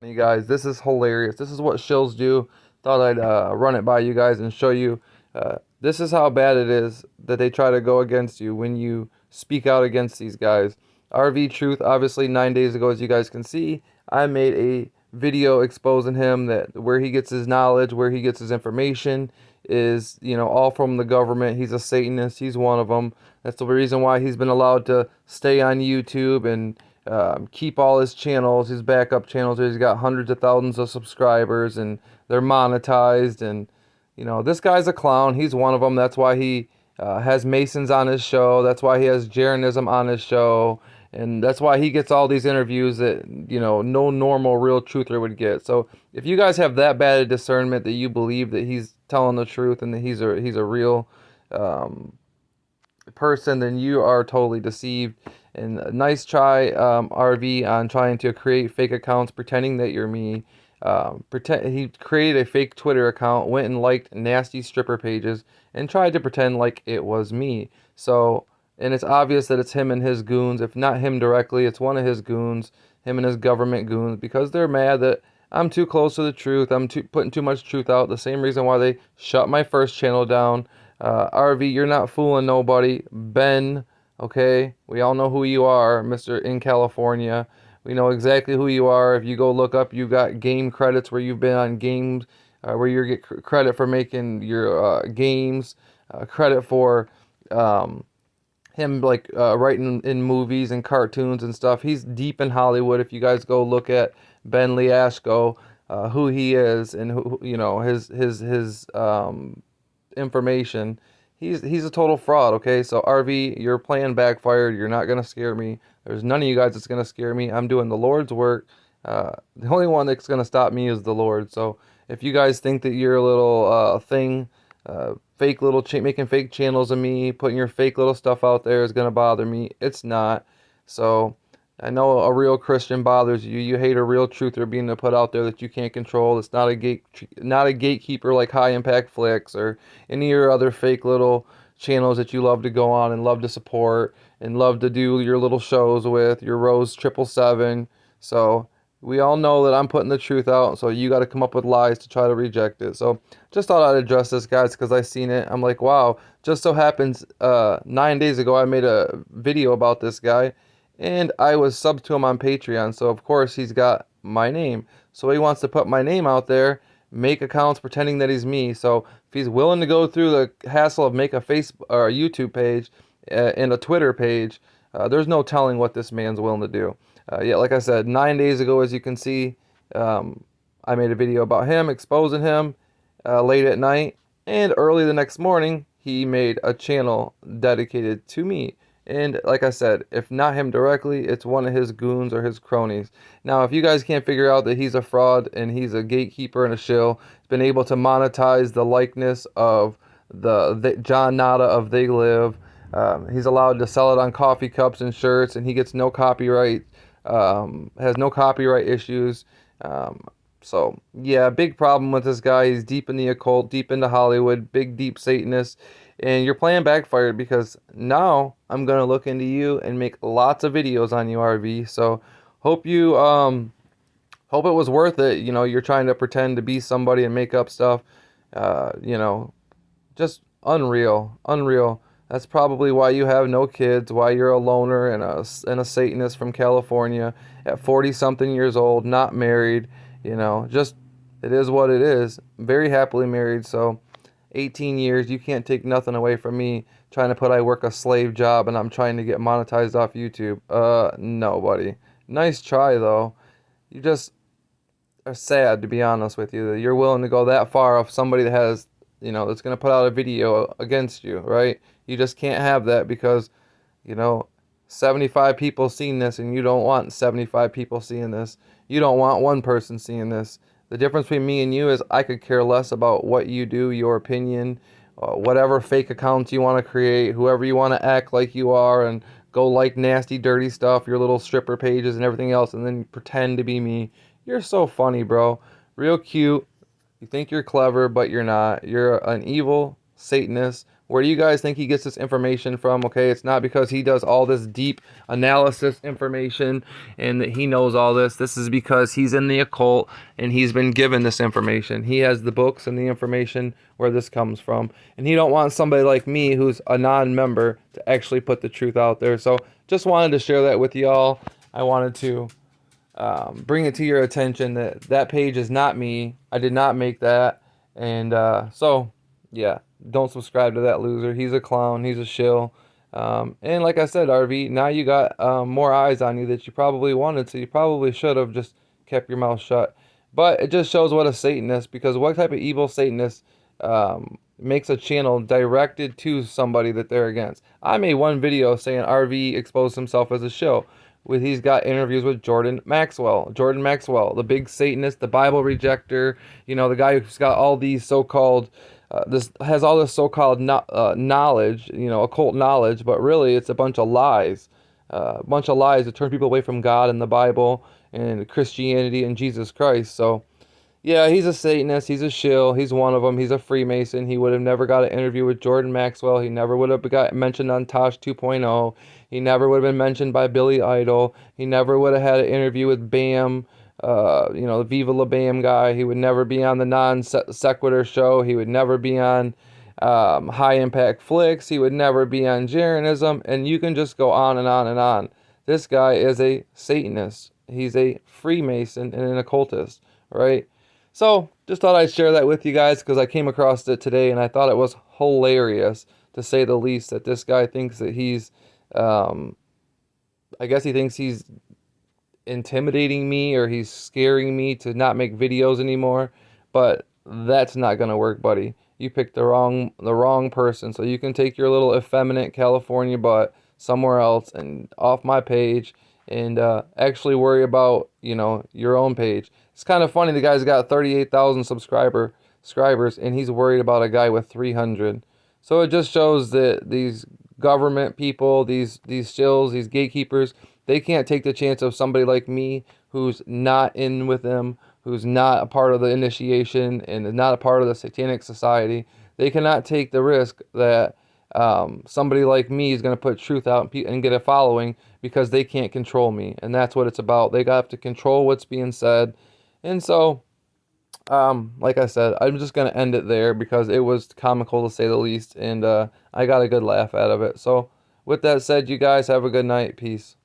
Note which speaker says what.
Speaker 1: You guys, this is hilarious. This is what shills do. Thought I'd run it by you guys and show you. This is how bad it is that they try to go against you when you speak out against these guys. Rvtruth, obviously 9 days ago, as you guys can see, I made a video exposing him, that where he gets his knowledge, where he gets his information is, all from the government. He's a Satanist. He's one of them. That's the reason why he's been allowed to stay on YouTube and keep all his channels, his backup channels. He's got hundreds of thousands of subscribers and they're monetized. And, this guy's a clown. He's one of them. That's why he has Masons on his show. That's why he has Jeranism on his show. And that's why he gets all these interviews that, no normal real truther would get. So if you guys have that bad a discernment that you believe that he's telling the truth and that he's a real person, then you are totally deceived. And nice try, RV, on trying to create fake accounts pretending that you're me. He created a fake Twitter account, went and liked nasty stripper pages, and tried to pretend like it was me. So, and it's obvious that it's him and his goons. If not him directly, it's one of his goons, him and his government goons, because they're mad that I'm too close to the truth. I'm putting too much truth out. The same reason why they shut my first channel down. RV, you're not fooling nobody. Ben, okay, we all know who you are, Mr. in California. We know exactly who you are. If you go look up, you got game credits where you've been on games, where you get credit for making your games, credit for him like writing in movies and cartoons and stuff. He's deep in Hollywood. If you guys go look at Ben Liashenko, who he is and who his information. He's a total fraud, okay? So RV, your plan backfired. You're not gonna scare me. There's none of you guys that's gonna scare me. I'm doing the Lord's work. The only one that's gonna stop me is the Lord. So if you guys think that your little thing, fake little making fake channels of me, putting your fake little stuff out there is gonna bother me, it's not. So I know a real Christian bothers you. You hate a real truther being put out there that you can't control. It's not a gatekeeper like High Impact Flicks or any of your other fake little channels that you love to go on and love to support and love to do your little shows with, your Rose 777. So we all know that I'm putting the truth out, so you got to come up with lies to try to reject it. So just thought I'd address this, guys, because I seen it. I'm like, wow. Just so happens 9 days ago I made a video about this guy, and I was subbed to him on Patreon, so of course he's got my name. So he wants to put my name out there, make accounts pretending that he's me. So if he's willing to go through the hassle of make a Facebook or a YouTube page and a Twitter page, there's no telling what this man's willing to do. Yeah, like I said, 9 days ago, as you can see, I made a video about him, exposing him late at night, and early the next morning, he made a channel dedicated to me. And like I said, if not him directly, it's one of his goons or his cronies. Now, if you guys can't figure out that he's a fraud and he's a gatekeeper and a shill, he's been able to monetize the likeness of the John Nada of They Live. He's allowed to sell it on coffee cups and shirts, and he gets no copyright, has no copyright issues. So, yeah, big problem with this guy. He's deep in the occult, deep into Hollywood, big, deep Satanist. And your plan backfired because now I'm going to look into you and make lots of videos on you, RV. So, hope you, hope it was worth it. You're trying to pretend to be somebody and make up stuff. Just unreal, unreal. That's probably why you have no kids, why you're a loner and a Satanist from California at 40 something years old, not married. Just it is what it is. Very happily married, so 18 years, you can't take nothing away from me trying to put I work a slave job and I'm trying to get monetized off YouTube. No, buddy. Nice try though. You just are sad, to be honest with you, that you're willing to go that far off somebody that has, that's going to put out a video against you, right? You just can't have that because, you know, 75 people seen this and you don't want 75 people seeing this. You don't want one person seeing this. The difference between me and you is I could care less about what you do, your opinion, whatever fake accounts you want to create, whoever you want to act like you are and go like nasty, dirty stuff, your little stripper pages and everything else, and then pretend to be me. You're so funny, bro. Real cute. You think you're clever, but you're not. You're an evil Satanist Where do you guys think he gets this information from? Okay, it's not because he does all this deep analysis information and that he knows all this. This is because he's in the occult and he's been given this information. He has the books and the information where this comes from. And he don't want somebody like me who's a non-member to actually put the truth out there. So just wanted to share that with y'all. I wanted to bring it to your attention that that page is not me. I did not make that. And so, yeah, don't subscribe to that loser. He's a clown. He's a shill. And like I said, RV, now you got more eyes on you that you probably wanted, so you probably should have just kept your mouth shut. But it just shows what a Satanist, because what type of evil Satanist makes a channel directed to somebody that they're against. I made one video saying RV exposed himself as a shill. He's got interviews with Jordan Maxwell, the big Satanist, the Bible rejecter, the guy who's got all these so-called, this has all this so-called knowledge, occult knowledge, but really it's a bunch of lies, to turn people away from God and the Bible and Christianity and Jesus Christ. So yeah, he's a Satanist. He's a shill. He's one of them. He's a Freemason. He would have never got an interview with Jordan Maxwell. He never would have got mentioned on Tosh 2.0. He never would have been mentioned by Billy Idol. He never would have had an interview with Bam, the Viva La Bam guy. He would never be on the Non Sequitur show. He would never be on High Impact Flicks. He would never be on Jeranism. And you can just go on and on and on. This guy is a Satanist. He's a Freemason and an occultist, right? So, just thought I'd share that with you guys because I came across it today and I thought it was hilarious, to say the least, that this guy thinks that he's, I guess he thinks he's intimidating me or he's scaring me to not make videos anymore. But that's not going to work, buddy. You picked the wrong person. So you can take your little effeminate California butt somewhere else and off my page and actually worry about, your own page. It's kind of funny. The guy's got 38,000 subscribers, and he's worried about a guy with 300. So it just shows that these government people, these shills, these gatekeepers, they can't take the chance of somebody like me who's not in with them, who's not a part of the initiation and not a part of the Satanic Society. They cannot take the risk that somebody like me is going to put truth out and get a following, because they can't control me. And that's what it's about. They have to control what's being said. And so, like I said, I'm just going to end it there because it was comical to say the least. And I got a good laugh out of it. So with that said, you guys have a good night. Peace.